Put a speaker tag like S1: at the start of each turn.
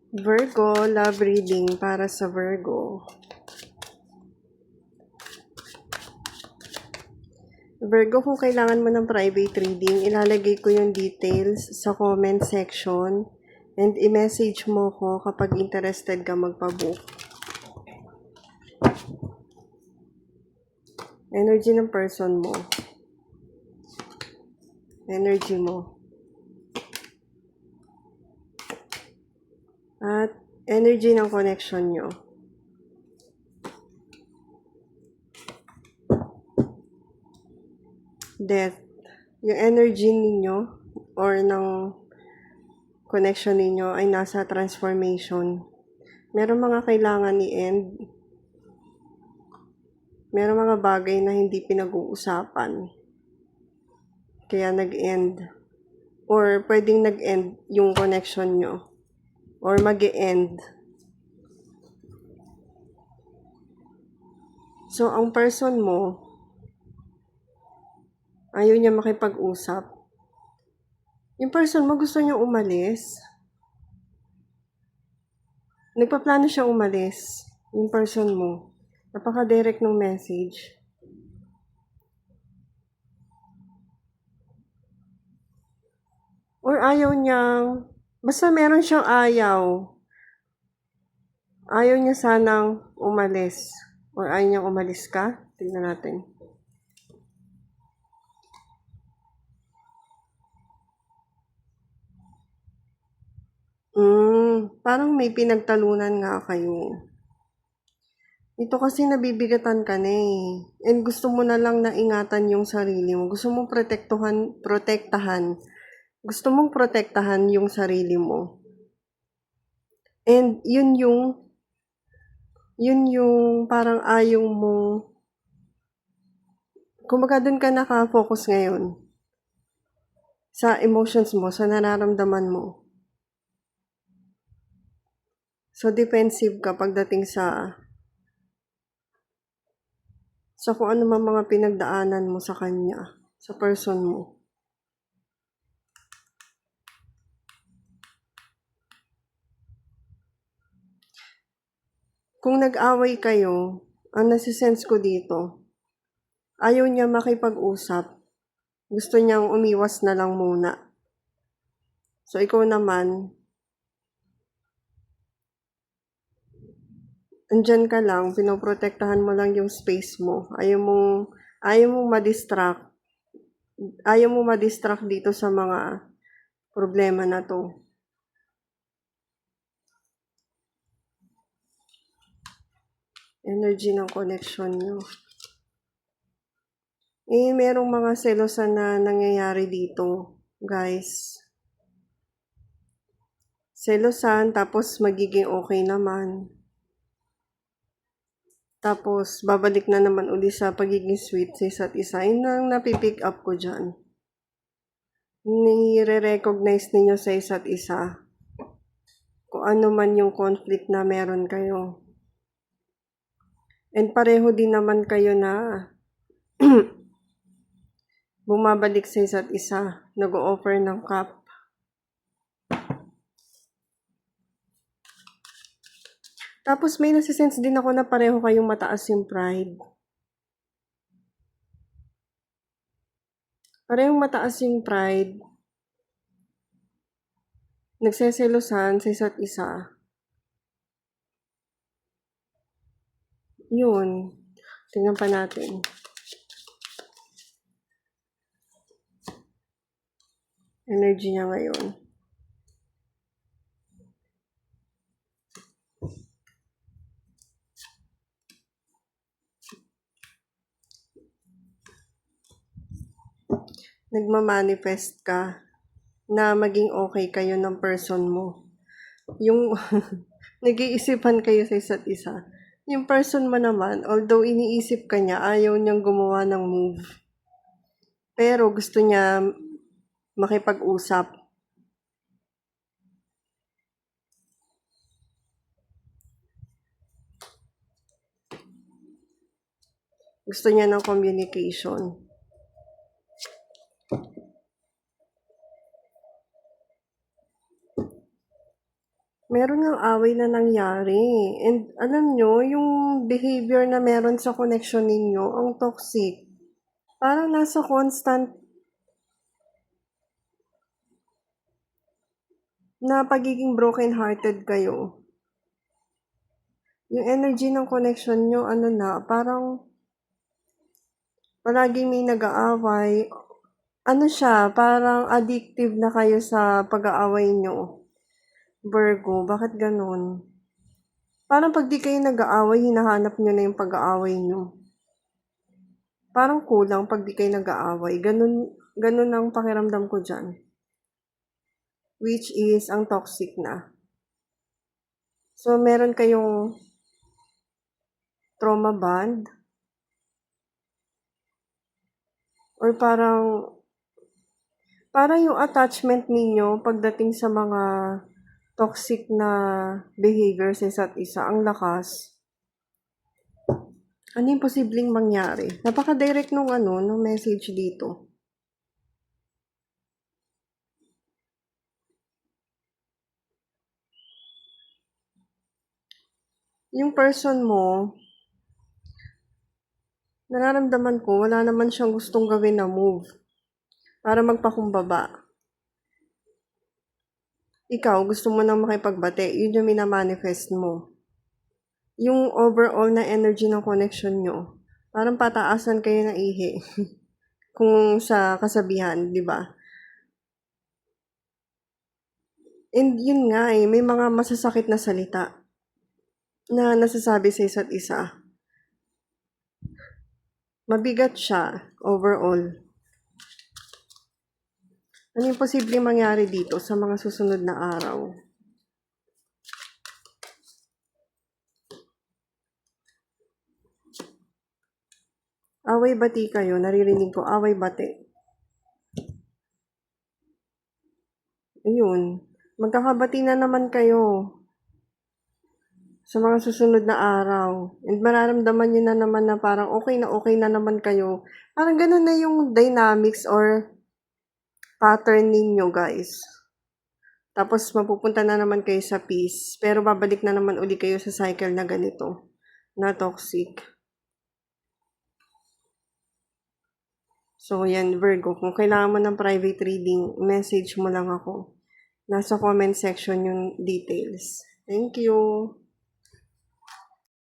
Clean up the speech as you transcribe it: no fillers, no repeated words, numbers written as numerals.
S1: Virgo, love reading para sa Virgo. Virgo, kung kailangan mo ng private reading, ilalagay ko yung details sa comment section and i-message mo ko kapag interested ka magpa-book. Energy ng person mo. Energy mo. At energy ng connection nyo. Death. Yung energy ninyo or ng connection ninyo ay nasa transformation. Meron mga kailangan i-end. Meron mga bagay na hindi pinag-uusapan. Kaya nag-end. Or pwedeng nag-end yung connection nyo. Or mag-e-end. So, ang person mo, ayaw niya makipag-usap. Yung person mo, gusto niya umalis. Nagpaplano siya umalis. Yung person mo. Napaka-direct ng message. Or ayaw niyang, basta meron siyang ayaw. Ayaw niya sanang umalis. Or ayaw niyang umalis ka. Tingnan natin. Parang may pinagtalunan nga kayo. Ito kasi nabibigatan ka na eh. And gusto mo na lang na ingatan yung sarili mo. Gusto mong protektahan. Gusto mong protektahan yung sarili mo. And yun yung parang ayaw mo. Kumbaga dun ka naka-focus ngayon. Sa emotions mo, sa nararamdaman mo. So defensive ka pagdating sa kung ano man mga pinagdaanan mo sa kanya, sa person mo. Kung nag-away kayo, ang nasisense ko dito, ayaw niya makipag-usap. Gusto niyang umiwas na lang muna. So, ikaw naman, andyan ka lang, pinoprotektahan mo lang yung space mo. Ayaw mong ma-distract. Ayaw mong ma-distract dito sa mga problema na to. Energy ng connection nyo. Merong mga selosan na nangyayari dito, guys. Selosan, tapos magiging okay naman. Tapos, babalik na naman uli sa pagiging sweet sa isa't isa. Yun ang napipick up ko dyan. Nire-recognize ninyo sa isa't isa. Kung ano man yung conflict na meron kayo. And pareho din naman kayo na bumabalik sa isa't isa. Nag-o-offer ng cup. Tapos may nasisense din ako na pareho kayong mataas yung pride. Parehong mataas yung pride. Nagseselosan sa isa't isa. Yun. Tingnan pa natin. Energy niya ngayon. Nagmamanifest ka na maging okay kayo ng person mo. Yung nag-iisipan kayo sa isa't isa. Yung person mo naman, although iniisip ka niya, ayaw niyang gumawa ng move. Pero gusto niya makipag-usap. Gusto niya ng communication. Meron ngang away na nangyari. And alam nyo, yung behavior na meron sa connection ninyo, ang toxic. Parang nasa constant na pagiging broken-hearted kayo. Yung energy ng connection nyo, parang palaging may nag-aaway. Ano siya, parang addictive na kayo sa pag-aaway nyo. Virgo, bakit ganun? Parang pag di kayo nag-aaway, hinahanap nyo na yung pag-aaway nyo. Parang kulang pag di kayo nag-aaway. Ganun ang pakiramdam ko dyan. Which is ang toxic na. So, meron kayong trauma bond. Or parang yung attachment ninyo pagdating sa mga toxic na behavior sa isa't isa, ang lakas. Ano yung posibleng mangyari? Napaka-direct nung message dito. Yung person mo, nararamdaman ko, wala naman siyang gustong gawin na move para magpakumbaba. Ikaw, gusto mo nang makipagbate, yun yung minamanifest mo. Yung overall na energy ng connection nyo, parang pataasan kayo ng ihi. Kung sa kasabihan, di ba? And yun nga may mga masasakit na salita na nasasabi sa isa't isa. Mabigat siya overall. Ano yung posibleng mangyari dito sa mga susunod na araw? Away-bati kayo. Naririnig ko, away-bati. Ayun. Magkakabati na naman kayo sa mga susunod na araw. And mararamdaman nyo na naman na parang okay na naman kayo. Parang ganun na yung dynamics or pattern ninyo, guys. Tapos mapupunta na naman kayo sa peace. Pero babalik na naman uli kayo sa cycle na ganito, na toxic. So, yan, Virgo. Kung kailangan mo ng private reading, message mo lang ako. Nasa comment section yung details. Thank you.